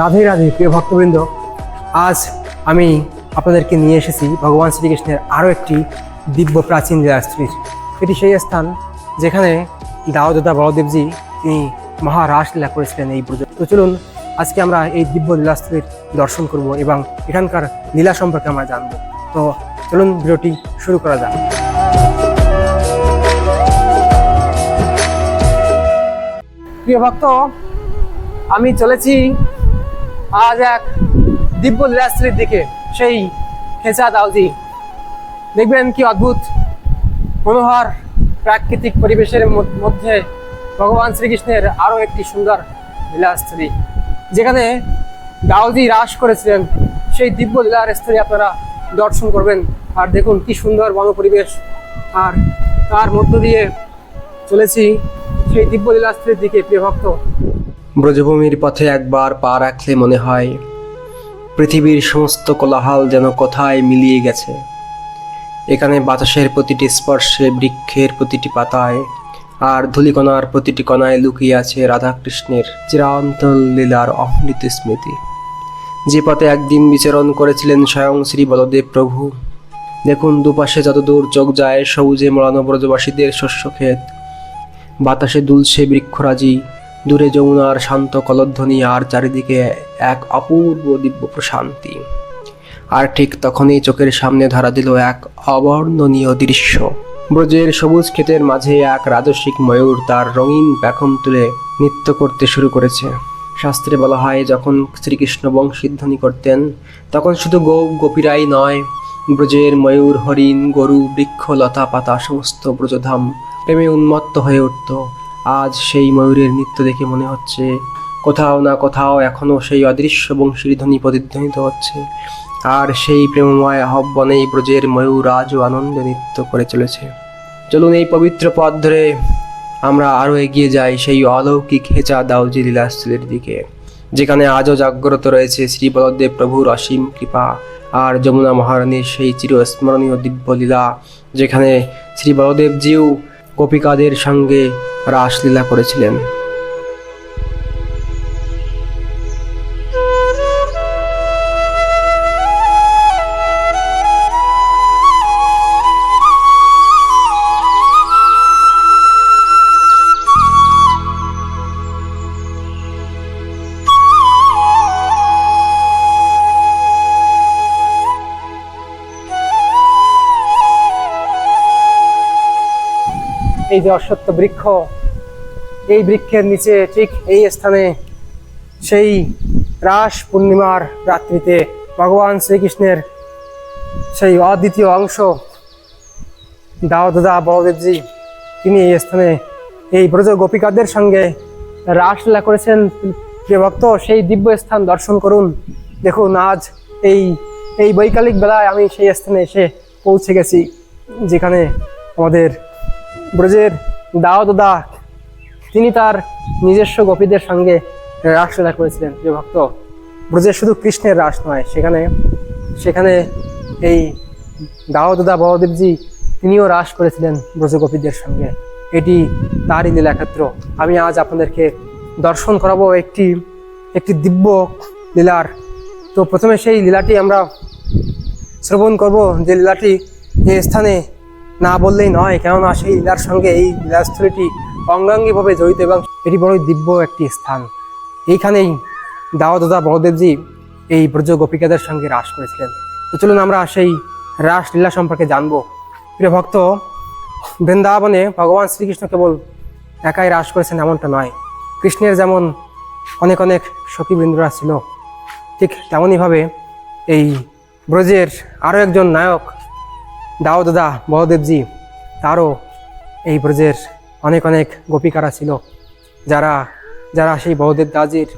রাধে রাধে প্রিয় ভক্তবৃন্দ, আজ আমি আপনাদেরকে নিয়ে এসেছি ভগবান শ্রীকৃষ্ণের আরও একটি দিব্য প্রাচীন লীলাস্থলীর। এটি সেই স্থান যেখানে দাউদাদা বলদেবজি তিনি মহারাসলীলা করেছিলেন এই ব্রজে। তো চলুন আজকে আমরা এই দিব্য লীলাস্থলীর দর্শন করব এবং এখানকার লীলা সম্পর্কে আমরা জানব। তো চলুন ভিডিওটি শুরু করা যাক। প্রিয় ভক্ত, আমি চলেছি আজ এক দিব্য লীলাস্থলীর দিকে, সেই খেচা দাউজি। দেখবেন কি অদ্ভুত মনোহর প্রাকৃতিক পরিবেশের মধ্যে ভগবান শ্রীকৃষ্ণের আরও একটি সুন্দর লীলাস্থলী, যেখানে দাউজি রাস করেছিলেন। সেই দিব্য লীলার স্থলী আপনারা দর্শন করবেন। আর দেখুন কি সুন্দর বন পরিবেশ, আর তার মধ্য দিয়ে চলেছি সেই দিব্য লীলাস্থলীর দিকে। প্রিয় ভক্ত, ব্রজভূমির পথে একবার পা রাখলে মনে হয় পৃথিবীর সমস্ত কোলাহল যেন কোথায় মিলিয়ে গেছে। এখানে বাতাসের প্রতিটি স্পর্শে, বৃক্ষের প্রতিটি পাতায় আর ধূলিকণার প্রতিটি কণায় লুকিয়ে আছে রাধাকৃষ্ণের চিরান্তন লীলার অমৃত স্মৃতি। যে পথে একদিন বিচরণ করেছিলেন স্বয়ং শ্রী বলদেব প্রভু। দেখুন দুপাশে যতদূর চোখ যায় সবুজে মোড়ানো ব্রজবাসীদের শস্যক্ষেত, বাতাসে দুলছে বৃক্ষরাজি, দূরে যমুনার শান্ত কলধ্বনি, আর চারিদিকে এক অপূর্ব দিব্য প্রশান্তি। আর ঠিক তখনই চোখের সামনে ধরা দিল এক অবর্ণনীয় দৃশ্য। ব্রজের সবুজ ক্ষেতের মাঝে এক রাজসিক ময়ূর তার রঙিন পেখম তুলে নৃত্য করতে শুরু করেছে। শাস্ত্রে বলা হয়, যখন শ্রীকৃষ্ণ বংশীধ্বনি করতেন তখন শুধু গোপীরাই নয়, ব্রজের ময়ূর, হরিণ, গরু, বৃক্ষ, লতা পাতা সমস্ত ব্রজধাম প্রেমে উন্মত্ত হয়ে উঠত। আজ সেই ময়ূরের নৃত্য দেখে মনে হচ্ছে কোথাও না কোথাও এখনও সেই অদৃশ্য বংশীর ধ্বনি প্রতিধ্বনিত হচ্ছে, আর সেই প্রেমময় আহ্বানেই ব্রজের ময়ূর আজও আনন্দে নৃত্য করে চলেছে। চলুন এই পবিত্র পথ ধরে আমরা আরও এগিয়ে যাই সেই অলৌকিক হেচা দাউজি লীলাস্থলীর দিকে, যেখানে আজও জাগ্রত রয়েছে শ্রী বলদেব প্রভুর অসীম কৃপা আর যমুনা মহারানীর সেই চিরস্মরণীয় দিব্য লীলা, যেখানে শ্রী বলদেবজিও গোপিকাদের সঙ্গে রাসলীলা করেছিলেন। এই যে অশ্বত্থ বৃক্ষ, এই বৃক্ষের নিচে ঠিক এই স্থানে সেই রাস পূর্ণিমার রাত্রিতে ভগবান শ্রীকৃষ্ণের সেই অদ্বিতীয় অংশ দাউদাদা বলদেবজি তিনি এই স্থানে এই ব্রজ গোপিকাদের সঙ্গে রাসলীলা করেছেন। প্রিয় ভক্ত, সেই দিব্য স্থান দর্শন করুন। দেখুন আজ এই বৈকালিক বেলায় আমি সেই স্থানে এসে পৌঁছে গেছি, যেখানে আমাদের ব্রজের দাউদাদা তিনি তার নিজস্ব গোপীদের সঙ্গে রাসলীলা করেছিলেন। প্রিয় ভক্ত, ব্রজের শুধু কৃষ্ণের রাস নয়, সেখানে এই দাউদাদা বলদেবজি তিনিও রাস করেছিলেন ব্রজ গোপীদের সঙ্গে। এটি তারই লীলাক্ষেত্র। আমি আজ আপনাদেরকে দর্শন করাবো একটি দিব্য লীলার। তো প্রথমে সেই লীলাটি আমরা শ্রবণ করব, যে লীলাটি এই স্থানে না বললেই নয়, কেননা সেই লীলার সঙ্গে এই লীলাস্থলীটি অঙ্গাঙ্গিভাবে জড়িত এবং এটি বড়ই দিব্য একটি স্থান। এইখানেই দাউদাদা বলদেবজি এই ব্রজ গোপিকাদের সঙ্গে রাস করেছিলেন। তো চলুন আমরা সেই রাস লীলা সম্পর্কে জানবো। প্রিয় ভক্ত, বৃন্দাবনে ভগবান শ্রীকৃষ্ণ কেবল একাই রাস করেছেন এমনটা নয়। কৃষ্ণের যেমন অনেক অনেক সখীবৃন্দরা ছিল, ঠিক তেমনইভাবে এই ব্রজের আরও একজন নায়ক দাউদাদা বলদেবজি, তারও এই ব্রজের অনেক অনেক গোপিকারা ছিল, যারা সেই বলদেব দাজির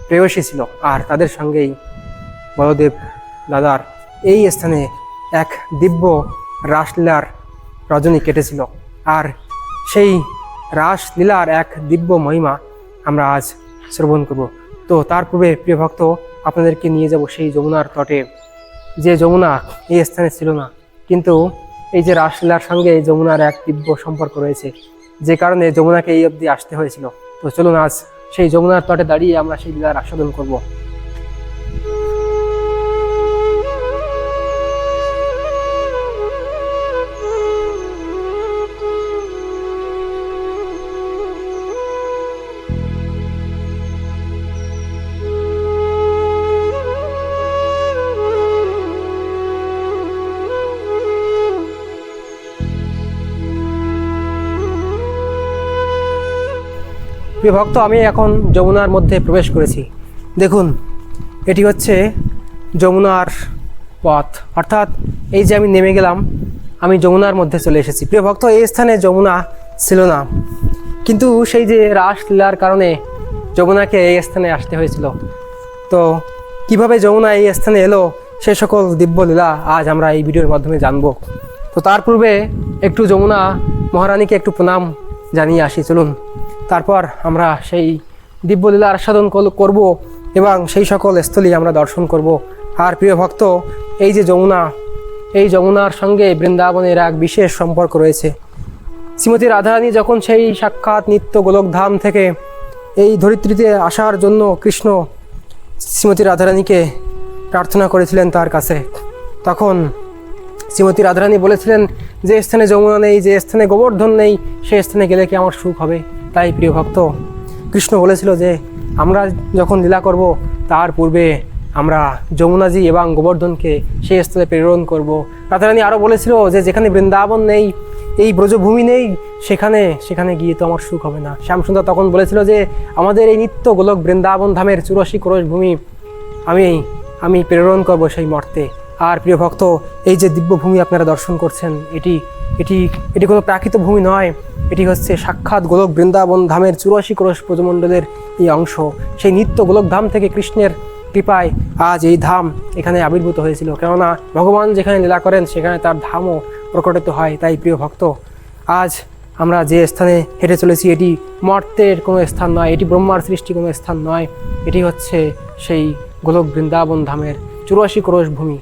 প্রেয়সী ছিল। আর তাদের সঙ্গেই বলদেব দাদার এই স্থানে এক দিব্য রাসলীলার রজনী কেটেছিল। আর সেই রাসলীলার এক দিব্য মহিমা আমরা আজ শ্রবণ করব। তো তার পূর্বে প্রিয় ভক্ত, আপনাদেরকে নিয়ে যাব সেই যমুনার তটে, যে যমুনা এই স্থানে ছিল না, কিন্তু এই যে রাসলীলার সঙ্গে এই যমুনার এক দিব্য সম্পর্ক রয়েছে, যে কারণে যমুনাকে এই অবধি আসতে হয়েছিল। তো চলুন আজ সেই যমুনার তটে দাঁড়িয়ে আমরা সেই লীলার আস্বাদন করব। প্রিয় ভক্ত, আমি এখন যমুনার মধ্যে প্রবেশ করেছি। দেখুন, এটি হচ্ছে যমুনার পথ, অর্থাৎ এই যে আমি নেমে গেলাম, আমি যমুনার মধ্যে চলে এসেছি। প্রিয় ভক্ত, এই স্থানে যমুনা ছিল না, কিন্তু সেই যে রাসলীলার কারণে যমুনাকে এই স্থানে আসতে হয়েছিল। তো কিভাবে যমুনা এই স্থানে এলো, সে সকল দিব্যলীলা আজ আমরা এই ভিডিওর মাধ্যমে জানব। তো তার পূর্বে একটু যমুনা মহারানীকে একটু প্রণাম জানিয়ে আসি, চলুন। তারপর আমরা সেই দিব্যলীলা আস্বাদন করব এবং সেই সকল স্থলী আমরা দর্শন করব। আর প্রিয় ভক্ত, এই যে যমুনা, এই যমুনার সঙ্গে বৃন্দাবনের এক বিশেষ সম্পর্ক রয়েছে। শ্রীমতী রাধারানী যখন সেই সাক্ষাৎ নিত্য গোলকধাম থেকে এই ধরিত্রীতে আসার জন্য কৃষ্ণ শ্রীমতী রাধারানীকে প্রার্থনা করেছিলেন তার কাছে, তখন শ্রীমতী রাধারানী বলেছিলেন যে স্থানে যমুনা নেই, যে স্থানে গোবর্ধন নেই, সেই স্থানে গেলে কি আমার সুখ হবে? তাই প্রিয় ভক্ত, কৃষ্ণ বলেছিল যে আমরা যখন লীলা করব তার পূর্বে আমরা যমুনাজি এবং গোবর্ধনকে সেই স্থলে প্রেরণ করব। রাধারানী আরও বলেছিল যে যেখানে বৃন্দাবন নেই, এই ব্রজভূমি নেই, সেখানে গিয়ে তো আমার সুখ হবে না। শ্যামসুন্দর তখন বলেছিল যে আমাদের এই নিত্য গোলক বৃন্দাবন ধামের 84 ক্রোশ ভূমি আমি প্রেরণ করব সেই মর্তে। আর প্রিয় ভক্ত, এই যে দিব্যভূমি আপনারা দর্শন করছেন, এটি কোনো প্রাকৃত ভূমি নয়, এটি হচ্ছে সাক্ষাৎ গোলক বৃন্দাবন ধামের 84 ক্রোশ ব্রজমণ্ডলের এই অংশ। সেই নিত্য গোলক ধাম থেকে কৃষ্ণের কৃপায় আজ এই ধাম এখানে আবির্ভূত হয়েছিল। কেননা ভগবান যেখানে লীলা করেন সেখানে তার ধামও প্রকটিত হয়। তাই প্রিয় ভক্ত, আজ আমরা যে স্থানে হেঁটে চলেছি এটি মর্তের কোনো স্থান নয়, এটি ব্রহ্মার সৃষ্টি কোনো স্থান নয়, এটি হচ্ছে সেই গোলক বৃন্দাবন ধামের 84 ক্রোশ ভূমি।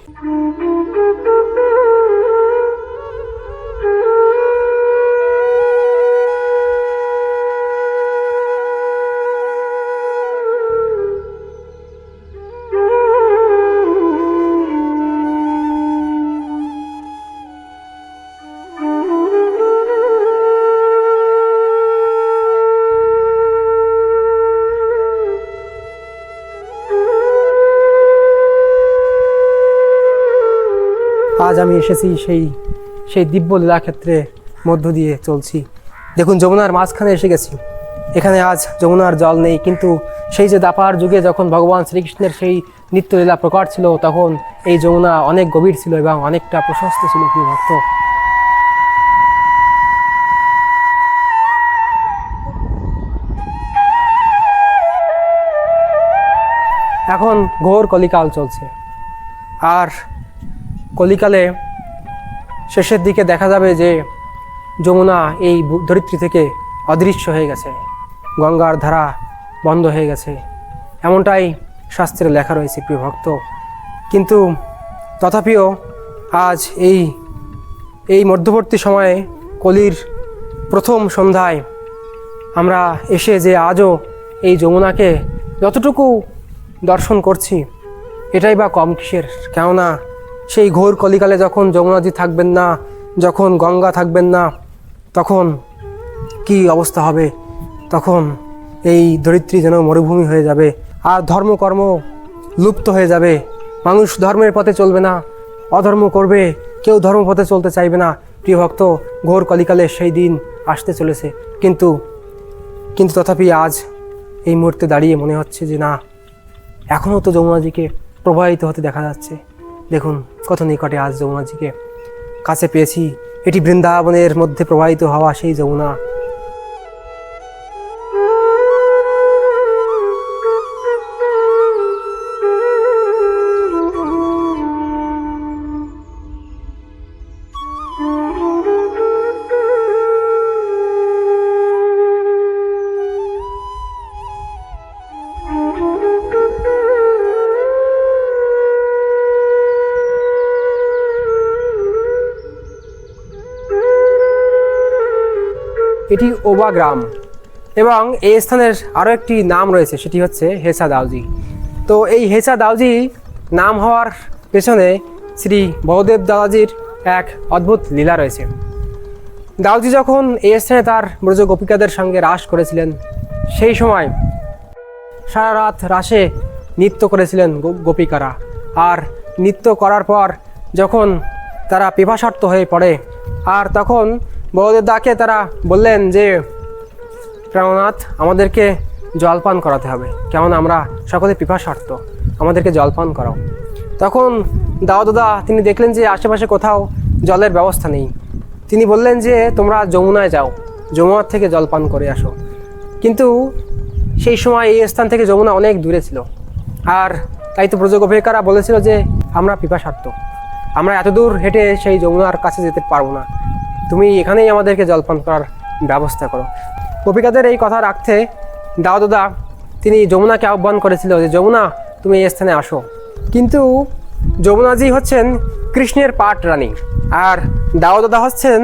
আজ আমি এসেছি সেই দিব্য লীলাক্ষেত্রের মধ্য দিয়ে চলছি। দেখুন, যমুনার মাঝখানে এসে গেছি। এখানে আজ যমুনার জল নেই, কিন্তু সেই যে দাপার যুগে যখন ভগবান শ্রীকৃষ্ণের সেই নিত্যলীলা প্রকট ছিল, তখন এই যমুনা অনেক গভীর ছিল এবং অনেকটা প্রশস্ত ছিল। প্রিয় ভক্ত, এখন ঘোর কলিকাল চলছে, আর কলিকালে শেষের দিকে দেখা যাবে যে যমুনা এই ধরিত্রী থেকে অদৃশ্য হয়ে গেছে, গঙ্গার ধারা বন্ধ হয়ে গেছে, এমনটাই শাস্ত্রে লেখা রয়েছে প্রিয় ভক্ত। কিন্তু তথাপিও আজ এই মধ্যবর্তী সময়ে কলির প্রথম সন্ধ্যায় আমরা এসে যে আজও এই যমুনাকে যতটুকু দর্শন করছি, এটাই বা কম কিসের? কেননা সেই ঘোর কলিকালে যখন যমুনাজি থাকবেন না, যখন গঙ্গা থাকবেন না, তখন কি অবস্থা হবে? তখন এই ধরিত্রী যেন মরুভূমি হয়ে যাবে, আর ধর্মকর্ম লুপ্ত হয়ে যাবে। মানুষ ধর্মের পথে চলবে না, অধর্ম করবে, কেউ ধর্মপথে চলতে চাইবে না। প্রিয় ভক্ত, ঘোর কলিকালে সেই দিন আসতে চলেছে। কিন্তু তথাপি আজ এই মুহূর্তে দাঁড়িয়ে মনে হচ্ছে যে না, এখনও তো যমুনাজিকে প্রবাহিত হতে দেখা যাচ্ছে। দেখুন কত নিকটে আজ যমুনাজিকে কাছে পেয়েছি। এটি বৃন্দাবনের মধ্যে প্রবাহিত হওয়া সেই যমুনা। এটি ওবা গ্রাম এবং এই স্থানের আরও একটি নাম রয়েছে, সেটি হচ্ছে হেসা দাউজি। তো এই হেসা দাউজি নাম হওয়ার পেছনে শ্রী বলদেব দাদাজির এক অদ্ভুত লীলা রয়েছে। দাউজি যখন এই স্থানে তার ব্রজ গোপিকাদের সঙ্গে রাস করেছিলেন, সেই সময় সারা রাত রাসে নৃত্য করেছিলেন গোপিকারা। আর নৃত্য করার পর যখন তারা পিপাসার্ত হয়ে পড়ে, আর তখন বলদেব দাকে তারা বললেন যে প্রাণনাথ আমাদেরকে জলপান করাতে হবে, কেমন আমরা সকলে পিপাসার্ত, আমাদেরকে জলপান করাও। তখন দাদা তিনি দেখলেন যে আশেপাশে কোথাও জলের ব্যবস্থা নেই। তিনি বললেন যে তোমরা যমুনায় যাও, যমুনার থেকে জলপান করে আসো। কিন্তু সেই সময় এই স্থান থেকে যমুনা অনেক দূরে ছিল, আর তাই তো ব্রজগোপিকারা বলেছিল যে আমরা পিপাসার্ত, আমরা এত দূর হেঁটে সেই যমুনার কাছে যেতে পারবো না, তুমি এখানেই আমাদেরকে জলপান করার ব্যবস্থা করো। গোপিকাদের এই কথা রাখতে দাদা তিনি যমুনাকে আহ্বান করেছিল যে যমুনা তুমি এই স্থানে আসো। কিন্তু যমুনাজি হচ্ছেন কৃষ্ণের পাট রানী, আর দাদা হচ্ছেন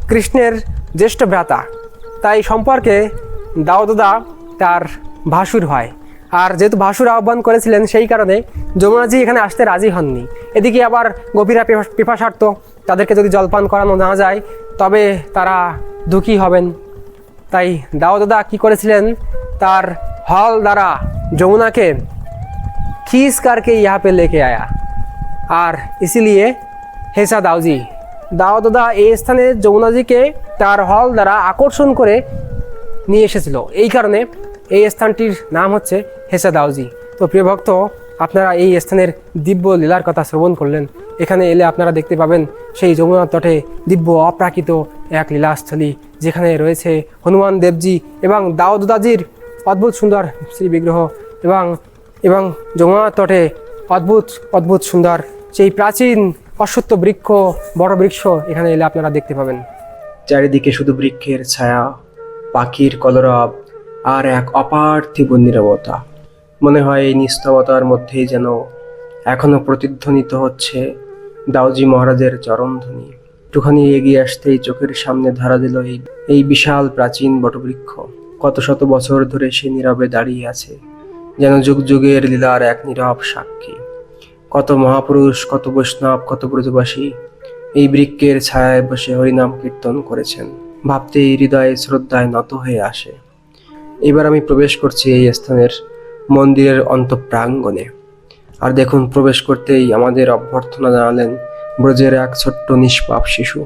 কৃষ্ণের জ্যেষ্ঠ ভ্রাতা, তাই সম্পর্কে দাদা তার ভাসুর হয়। আর যেহেতু ভাসুর আহ্বান করেছিলেন সেই কারণে যমুনাজি এখানে আসতে রাজি হননি। এদিকে আবার গোপীরা পিপাসার্ত, তাদেরকে যদি জলপান করানো না যায় তবে তারা দুঃখী হবেন। তাই দাদা কি করেছিলেন, তার হল দ্বারা যমুনা के खींच करके यहाँ पे लेके आया। আর ইসিলিয়ে হেসা দাউজি দাদা এই স্থানে যমুনাজিকে তার হল দ্বারা আকর্ষণ করে নিয়ে এসেছিল, এই কারণে এই স্থানটির নাম হচ্ছে হেসা দাউজি। তো প্রিয় ভক্ত, আপনারা এই স্থানের দিব্য লীলার কথা শ্রবণ করলেন। এখানে এলে আপনারা দেখতে পাবেন সেই যমুনার তটে দিব্য অপ্রাকৃত এক লীলাস্থলী, যেখানে রয়েছে হনুমান দেবজি এবং দাউদাজির অদ্ভুত সুন্দর শ্রী বিগ্রহ, এবং যমুনার তটে অদ্ভুত সুন্দর সেই প্রাচীন অশ্বত্থ বৃক্ষ, বড় বৃক্ষ এখানে এলে আপনারা দেখতে পাবেন। চারিদিকে শুধু বৃক্ষের ছায়া, পাখির কলরব আর এক অপার্থিব নীরবতা। মনে হয় এই নিস্তবতার মধ্যেই যেন এখনো প্রতিধ্বনিত হচ্ছে দাউজি মহারাজের চরণধ্বনি। একটুখানি এগিয়ে আসতেই চোখের সামনে ধরা দিল এই বিশাল প্রাচীন বটবৃক্ষ। কত শত বছর ধরে সে নীরবে দাঁড়িয়ে আছে, যেন যুগ যুগের লীলার এক নীরব সাক্ষী। কত মহাপুরুষ, কত বৈষ্ণব, কত ব্রজবাসী এই বৃক্ষের ছায়ায় বসে হরিনাম কীর্তন করেছেন। ভাবতেই হৃদয়ে শ্রদ্ধায় নত হয়ে আসে। এবার আমি প্রবেশ করছি এই স্থানের মন্দিরের অন্তঃপ্রাঙ্গণে। আর দেখুন, প্রবেশ করতেই আমাদের অভ্যর্থনা জানালেন ব্রজের এক ছোট্ট নিষ্পাপ শিশু।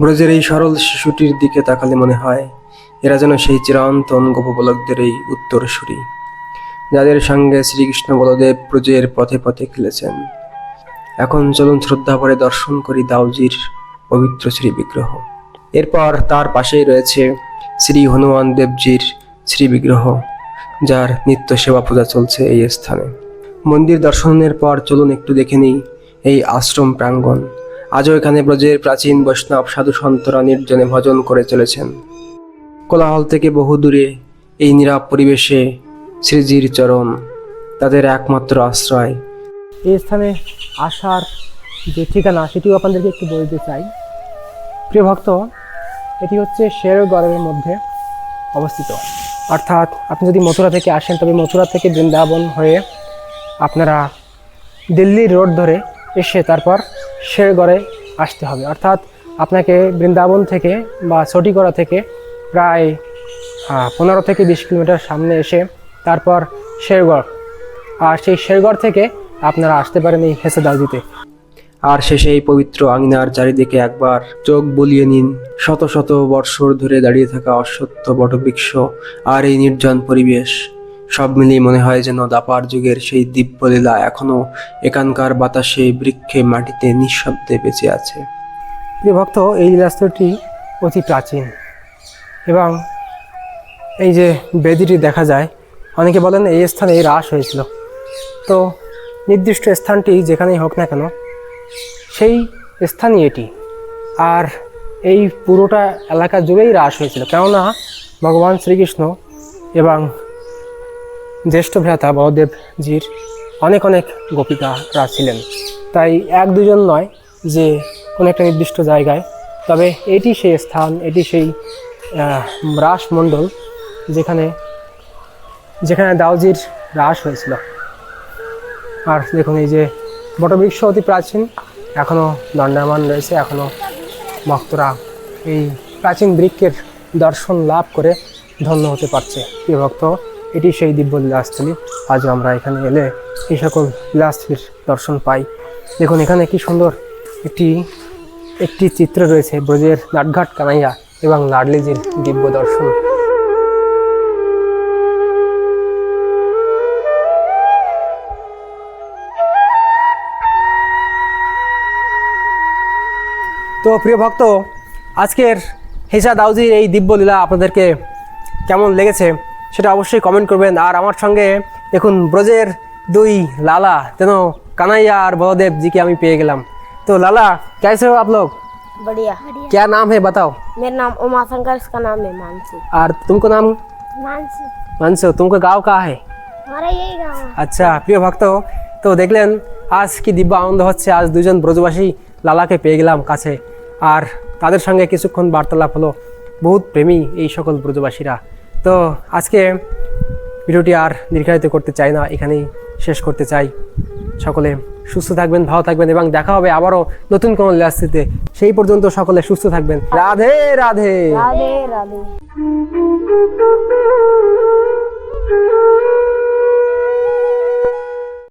ব্রজের এই সরল শিশুটির দিকে তাকালে মনে হয় এরা যেন সেই চিরন্তন গোপবালকদের এই উত্তরসূরি, যাদের সঙ্গে শ্রীকৃষ্ণ বলদেব ব্রজের পথে পথে খেলেছেন। এখন চলুন শ্রদ্ধা ভরে দর্শন করি দাউজির পবিত্র শ্রী বিগ্রহ। এরপর তার পাশেই রয়েছে শ্রী হনুমান দেবজির শ্রী বিগ্রহ, যার নিত্য সেবা পূজা চলছে এই স্থানে। মন্দির দর্শনের পর চলুন একটু দেখে নিই এই আশ্রম প্রাঙ্গণ। আজও এখানে ব্রজের প্রাচীন বৈষ্ণব সাধু সন্তরা নির্জনে ভজন করে চলেছেন। কোলাহল থেকে বহু দূরে এই নীরব পরিবেশে শ্রীজির চরণ তাদের একমাত্র আশ্রয়। এই স্থানে আসার যে ঠিকানা সেটিও আপনাদেরকে একটু বলতে চাই। প্রিয় ভক্ত, এটি হচ্ছে শেরগড়ের মধ্যে অবস্থিত। অর্থাৎ আপনি যদি মথুরা থেকে আসেন তবে মথুরা থেকে বৃন্দাবন হয়ে আপনারা দিল্লি রোড ধরে এসে তারপর শেরগড়ে আসতে হবে। অর্থাৎ আপনাকে বৃন্দাবন থেকে বা ছটিগড়া থেকে প্রায় 15 থেকে 20 কিলোমিটার সামনে এসে তারপর শেরগড়, আর সেই শেরগড় থেকে আপনারা আসতে পারেন এই হেসা দাউজিতে। আর শেষে এই পবিত্র আঙিনার চারিদিকে একবার চোখ বুলিয়ে নিন। শত শত বৎসর ধরে দাঁড়িয়ে থাকা অশ্বত্থ বটবৃক্ষ আর এই নির্জন পরিবেশ, সব মিলিয়ে মনে হয় যেন দ্বাপার যুগের সেই দিব্যলীলা এখনো এখানকার বাতাসে, বৃক্ষে, মাটিতে নিঃশব্দে বেঁচে আছে। প্রিয় ভক্ত, এই লীলাস্থলটি অতি প্রাচীন এবং এই যে বেদিটি দেখা যায়, অনেকে বলেন এই স্থানে এই রাস হয়েছিল। তো নির্দিষ্ট স্থানটি যেখানেই হোক না কেন, সেই স্থানই এটি। আর এই পুরোটা এলাকা জুড়েই রাস হয়েছিল, কেননা ভগবান শ্রীকৃষ্ণ এবং জ্যেষ্ঠ ভ্রাতা বলদেবজির অনেক গোপিকারা ছিলেন। তাই 1-2 নয় যে কোনো একটা নির্দিষ্ট জায়গায়, তবে এটি সেই স্থান, এটি সেই রাসমণ্ডল যেখানে দাউজির রাস হয়েছিল। আর দেখুন, এই যে বটবৃক্ষ অতি প্রাচীন, এখনও দণ্ডায়মান রয়েছে। এখনও ভক্তরা এই প্রাচীন বৃক্ষের দর্শন লাভ করে ধন্য হতে পারছে। প্রিয় ভক্ত, এটি সেই দিব্য লীলাস্থলী। আজও আমরা এখানে এলে এই সকল লীলাস্থলীর দর্শন পাই। দেখুন, এখানে কি সুন্দর একটি চিত্র রয়েছে ব্রজের নাটঘাট কানাইয়া এবং লাডলিজির দিব্য দর্শন। তো প্রিয় ভক্ত, আজকের হেসা দাউজির এই দিব্যলীলা আপনাদেরকে কেমন লেগেছে সেটা অবশ্যই কমেন্ট করবেন। আর আমার সঙ্গে দেখুন ব্রজের দুই লালা যেন কানাইয়া আর বলদেব জিকে আমি পেয়ে গেলাম। তো লালা, कैसे हो आप लोग? बढ़िया। क्या नाम है बताओ? मेरा नाम उमा शंकर, इसका नाम है मानसी। और तुमको नाम? मानसी। मानसो। तुमको गाँव कहाँ है? हमारा यही गाँव है। আচ্ছা প্রিয় ভক্ত, তো দেখলেন আজ কি দিব্য আনন্দ হচ্ছে। আজ দুজন ব্রজবাসী লালাকে পেয়ে গেলাম কাছে, আর তাদের সঙ্গে কিছুক্ষণ বার্তালাপ হলো। বহুত প্রেমী এই সকল ব্রজবাসীরা। তো আজকে ভিডিওটি আর দীর্ঘায়িত করতে চাই না, এখানেই শেষ করতে চাই। সকলে সুস্থ থাকবেন, ভালো থাকবেন এবং দেখা হবে আবারও নতুন কোনো লীলাস্তিতে। সেই পর্যন্ত সকলে সুস্থ থাকবেন। রাধে রাধে। राधे राधे।